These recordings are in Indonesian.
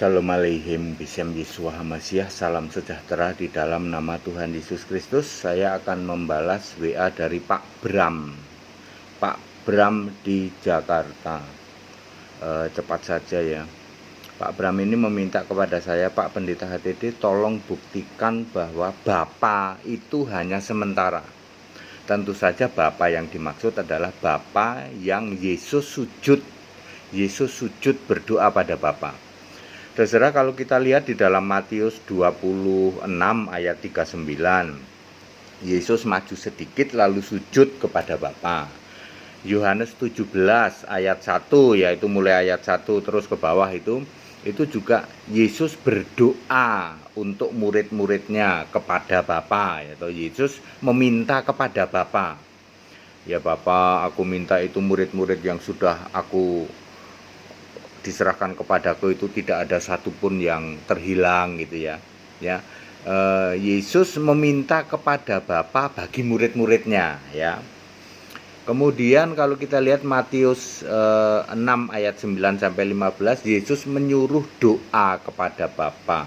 Shalom Aleichem Bishem Yeshua HaMashiach. Salam sejahtera di dalam nama Tuhan Yesus Kristus. Saya akan membalas WA dari Pak Bram. Pak Bram di Jakarta. Cepat saja ya. Pak Bram ini meminta kepada saya, Pak Pendeta HTD, tolong buktikan bahwa Bapa itu hanya sementara. Tentu saja Bapa yang dimaksud adalah Bapa yang Yesus sujud. Yesus sujud berdoa pada Bapa. Saudara, kalau kita lihat di dalam Matius 26 ayat 39, Yesus maju sedikit lalu sujud kepada Bapa. Yohanes 17 ayat 1, yaitu mulai ayat 1 terus ke bawah itu juga Yesus berdoa untuk murid-muridnya kepada Bapa, yaitu Yesus meminta kepada Bapa. Ya Bapa, aku minta itu murid-murid yang sudah aku diserahkan kepadaku itu tidak ada satupun yang terhilang gitu ya. Yesus meminta kepada Bapa bagi murid-muridnya ya. Kemudian kalau kita lihat Matius 6 ayat 9 sampai 15, Yesus menyuruh doa kepada Bapa.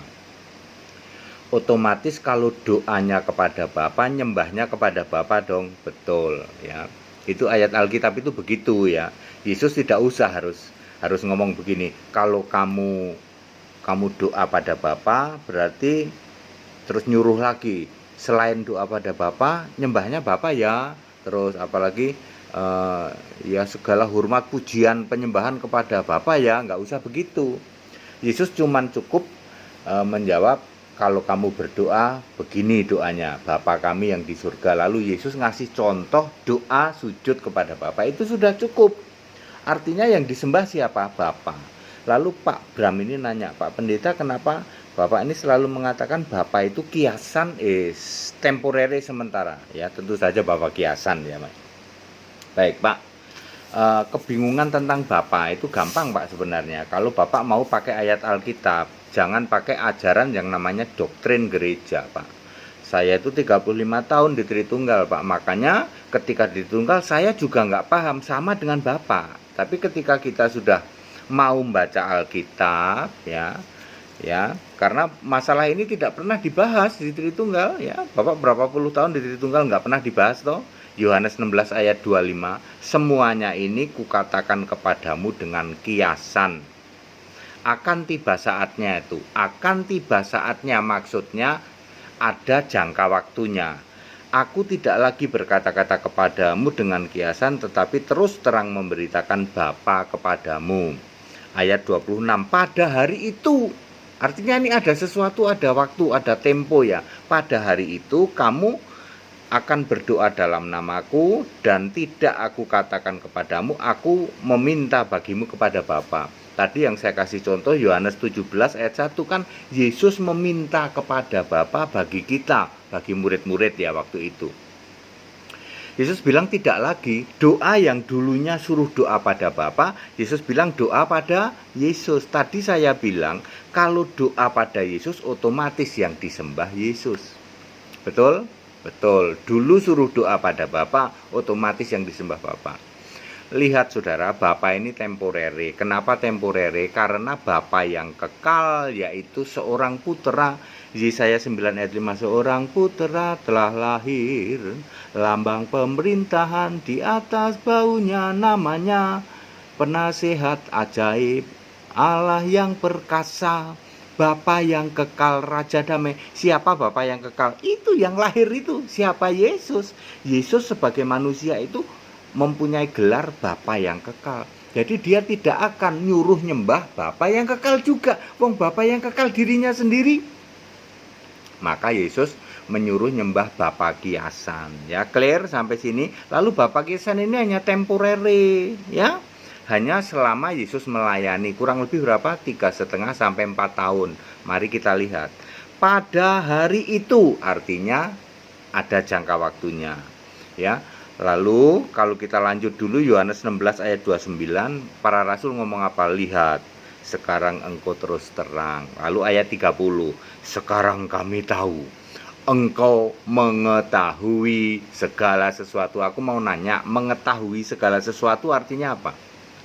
Otomatis kalau doanya kepada Bapa, nyembahnya kepada Bapa dong, betul ya. Itu ayat Alkitab itu begitu ya. Yesus tidak usah harus ngomong begini, kalau kamu doa pada Bapa, berarti terus nyuruh lagi, selain doa pada Bapa, nyembahnya Bapa ya, terus apalagi ya segala hormat, pujian, penyembahan kepada Bapa ya, nggak usah begitu. Yesus cuman cukup menjawab, kalau kamu berdoa, begini doanya, Bapa kami yang di surga. Lalu Yesus ngasih contoh doa sujud kepada Bapa, itu sudah cukup. Artinya yang disembah siapa? Bapa. Lalu Pak Bram ini nanya, Pak Pendeta, kenapa Bapak ini selalu mengatakan Bapa itu kiasan temporary sementara? Ya tentu saja Bapak kiasan ya Mas. Baik Pak, kebingungan tentang Bapa itu gampang Pak sebenarnya. Kalau Bapak mau pakai ayat Alkitab, jangan pakai ajaran yang namanya doktrin gereja Pak. Saya itu 35 tahun di Tritunggal Pak, makanya ketika di Tritunggal saya juga nggak paham sama dengan Bapak. Tapi ketika kita sudah mau membaca Alkitab ya, karena masalah ini tidak pernah dibahas di Tritunggal ya. Bapak berapa puluh tahun di Tritunggal nggak pernah dibahas toh. Yohanes 16 ayat 25, semuanya ini kukatakan kepadamu dengan kiasan. Akan tiba saatnya itu, akan tiba saatnya maksudnya ada jangka waktunya. Aku tidak lagi berkata-kata kepadamu dengan kiasan, tetapi terus terang memberitakan Bapa kepadamu. Ayat 26, pada hari itu, artinya ini ada sesuatu, ada waktu, ada tempo ya. Pada hari itu kamu akan berdoa dalam namaku, dan tidak aku katakan kepadamu, aku meminta bagimu kepada Bapa. Tadi yang saya kasih contoh Yohanes 17 ayat 1 kan Yesus meminta kepada Bapa bagi kita, bagi murid-murid ya waktu itu. Yesus bilang tidak lagi doa yang dulunya suruh doa pada Bapa, Yesus bilang doa pada Yesus. Tadi saya bilang kalau doa pada Yesus otomatis yang disembah Yesus. Betul? Betul. Dulu suruh doa pada Bapa, otomatis yang disembah Bapa. Lihat saudara, Bapa ini temporary. Kenapa temporary? Karena Bapa yang kekal yaitu seorang putera. Yesaya 9 ayat 5, seorang putera telah lahir, lambang pemerintahan di atas baunya, namanya Penasehat Ajaib, Allah yang perkasa, Bapa yang kekal, Raja Damai. Siapa Bapa yang kekal? Itu yang lahir itu. Siapa? Yesus. Yesus sebagai manusia itu mempunyai gelar Bapa yang kekal. Jadi dia tidak akan nyuruh nyembah Bapa yang kekal juga. Wong Bapa yang kekal dirinya sendiri. Maka Yesus menyuruh nyembah Bapa kiasan. Ya, clear sampai sini. Lalu Bapa kiasan ini hanya temporary, ya. Hanya selama Yesus melayani kurang lebih berapa? 3,5 sampai 4 tahun. Mari kita lihat. Pada hari itu artinya ada jangka waktunya. Ya. Lalu kalau kita lanjut dulu Yohanes 16 ayat 29, para rasul ngomong apa? Lihat, sekarang engkau terus terang. Lalu ayat 30, sekarang kami tahu engkau mengetahui segala sesuatu. Aku mau nanya, mengetahui segala sesuatu artinya apa?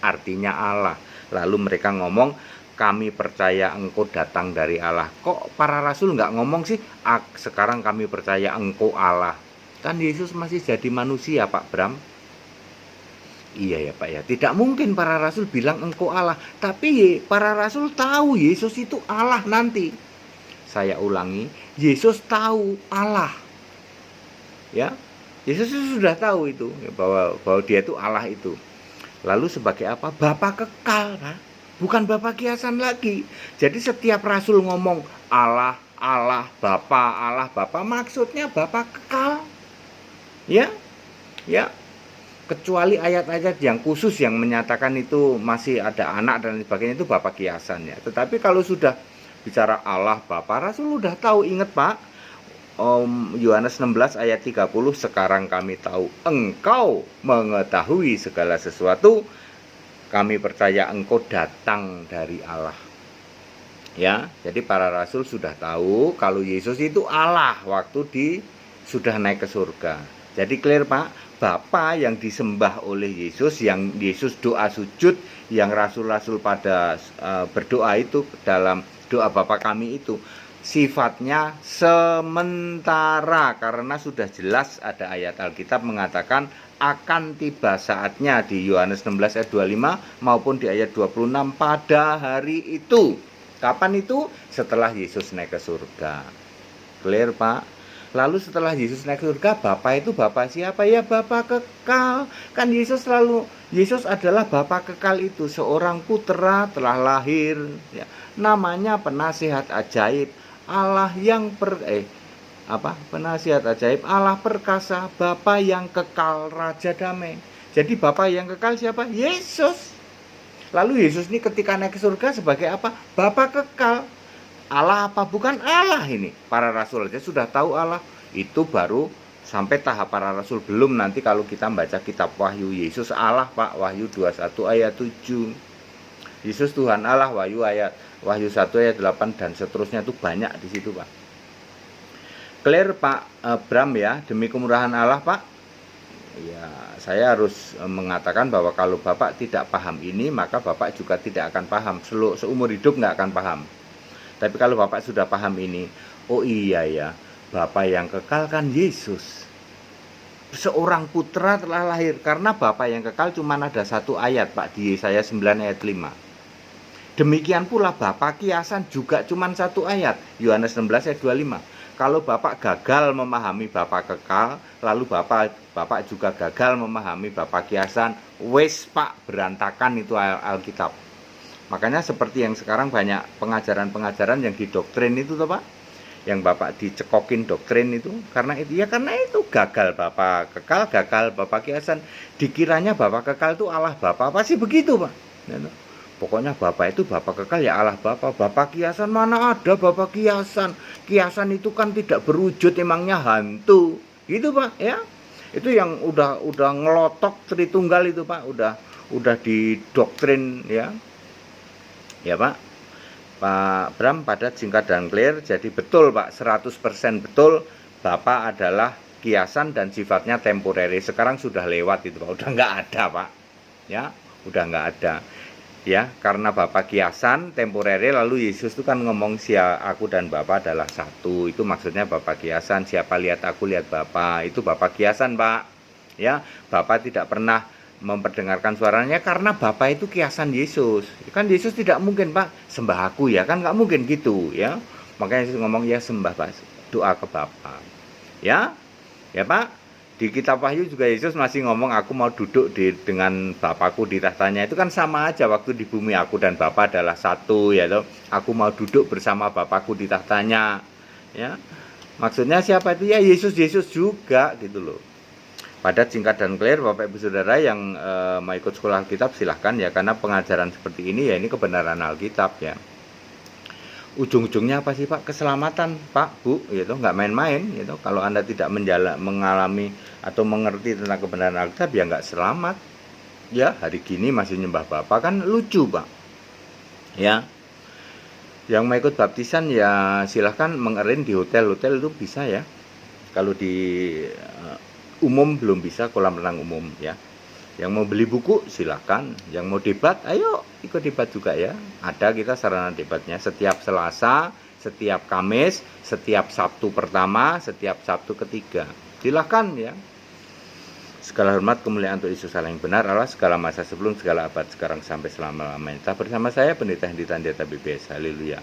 Artinya Allah. Lalu mereka ngomong, kami percaya engkau datang dari Allah. Kok para rasul nggak ngomong sih, sekarang kami percaya engkau Allah? Kan Yesus masih jadi manusia, Pak Bram. Iya ya Pak ya, tidak mungkin para rasul bilang engkau Allah. Tapi para rasul tahu Yesus itu Allah nanti. Saya ulangi, Yesus tahu Allah. Ya, Yesus sudah tahu itu, bahwa dia itu Allah itu. Lalu sebagai apa? Bapa kekal, Pak. Bukan Bapa kiasan lagi. Jadi setiap rasul ngomong Allah, Allah, Bapa, maksudnya Bapa kekal. Ya, ya. Kecuali ayat-ayat yang khusus yang menyatakan itu masih ada anak dan sebagainya, itu Bapa kiasan ya. Tetapi kalau sudah bicara Allah, Bapa, rasul udah tahu. Ingat Pak, Yohanes 16 ayat 30, sekarang kami tahu engkau mengetahui segala sesuatu, kami percaya engkau datang dari Allah. Ya, jadi para rasul sudah tahu kalau Yesus itu Allah waktu sudah naik ke surga. Jadi clear Pak, Bapa yang disembah oleh Yesus, yang Yesus doa sujud, yang rasul-rasul pada berdoa itu dalam doa Bapa kami itu, sifatnya sementara, karena sudah jelas ada ayat Alkitab mengatakan akan tiba saatnya di Yohanes 16 ayat 25 maupun di ayat 26 pada hari itu. Kapan itu? Setelah Yesus naik ke surga. Clear Pak? Lalu setelah Yesus naik ke surga, Bapa itu Bapa siapa? Ya Bapa kekal. Kan Yesus adalah Bapa kekal itu, seorang putra telah lahir ya. Namanya penasihat ajaib, Allah yang penasihat ajaib, Allah perkasa, Bapa yang kekal, Raja damai. Jadi Bapa yang kekal siapa? Yesus. Lalu Yesus ini ketika naik ke surga sebagai apa? Bapa kekal. Allah apa? Bukan Allah ini. Para rasul aja sudah tahu Allah. Itu baru sampai tahap para rasul. Belum nanti kalau kita baca kitab Wahyu, Yesus Allah Pak, Wahyu 21 ayat 7. Yesus Tuhan Allah, Wahyu 1 ayat 8 dan seterusnya, itu banyak di situ Pak. Clear Pak Bram ya, demi kemurahan Allah Pak. Ya, saya harus mengatakan bahwa kalau Bapak tidak paham ini, maka Bapak juga tidak akan paham. Seumur hidup nggak akan paham. Tapi kalau Bapak sudah paham ini, oh iya ya, Bapa yang kekal kan Yesus. Seorang putra telah lahir. Karena Bapa yang kekal cuma ada satu ayat Pak, di Yesaya 9 ayat 5. Demikian pula Bapa kiasan juga cuma satu ayat, Yohanes 16 ayat 25. Kalau Bapak gagal memahami Bapa kekal, lalu Bapak juga gagal memahami Bapa kiasan, wes Pak, berantakan itu Alkitab. Makanya seperti yang sekarang banyak pengajaran-pengajaran yang didoktrin itu toh Pak, yang Bapak dicekokin doktrin itu, karena itu gagal Bapak kekal, gagal Bapak kiasan. Dikiranya Bapak kekal itu Allah Bapa, pasti begitu Pak. Pokoknya Bapak itu Bapak kekal ya Allah Bapa. Bapak kiasan mana ada Bapak kiasan? Kiasan itu kan tidak berwujud, emangnya hantu. Gitu Pak ya. Itu yang udah ngelotok Tritunggal itu Pak, udah didoktrin ya. Ya Pak Bram, padat, singkat dan clear. Jadi betul Pak, 100% betul, Bapak adalah kiasan dan sifatnya temporary. Sekarang sudah lewat itu Pak, udah nggak ada Pak ya, udah nggak ada ya, karena Bapak kiasan temporary. Lalu Yesus itu kan ngomong aku dan Bapak adalah satu. Itu maksudnya Bapak kiasan, siapa lihat aku lihat Bapak, itu Bapak kiasan Pak ya. Bapak tidak pernah memperdengarkan suaranya karena Bapak itu kiasan Yesus. Kan Yesus tidak mungkin Pak sembah aku ya, kan nggak mungkin gitu ya. Makanya Yesus ngomong ya sembah Pak, doa ke Bapa ya. Ya Pak, di kitab Wahyu juga Yesus masih ngomong aku mau duduk dengan Bapakku di tahtanya. Itu kan sama aja waktu di bumi, aku dan Bapa adalah satu ya toh. Aku mau duduk bersama Bapakku di tahtanya ya. Maksudnya siapa itu ya? Yesus juga gitu loh. Padat, singkat dan clear. Bapak Ibu Saudara yang mau ikut sekolah Alkitab silahkan ya, karena pengajaran seperti ini ya, ini kebenaran Alkitab ya. Ujung-ujungnya apa sih Pak? Keselamatan Pak Bu gitu, nggak main-main gitu. Kalau Anda tidak mengalami atau mengerti tentang kebenaran Alkitab ya nggak selamat ya. Hari gini masih nyembah Bapak, kan lucu Pak ya. Yang mau ikut baptisan ya silahkan mengerin di hotel-hotel itu bisa ya. Kalau di umum belum bisa, kolam renang umum ya. Yang mau beli buku silahkan, yang mau debat ayo ikut debat juga ya. Ada kita sarana debatnya setiap Selasa, setiap Kamis, setiap Sabtu pertama, setiap Sabtu ketiga. Silahkan ya. Segala hormat kemuliaan untuk Yesus Allah yang benar Allah, segala masa sebelum, segala abad sekarang sampai selama-lamanya. Tetap bersama saya Pendeta Hendy Tandiata BBS. Haleluya.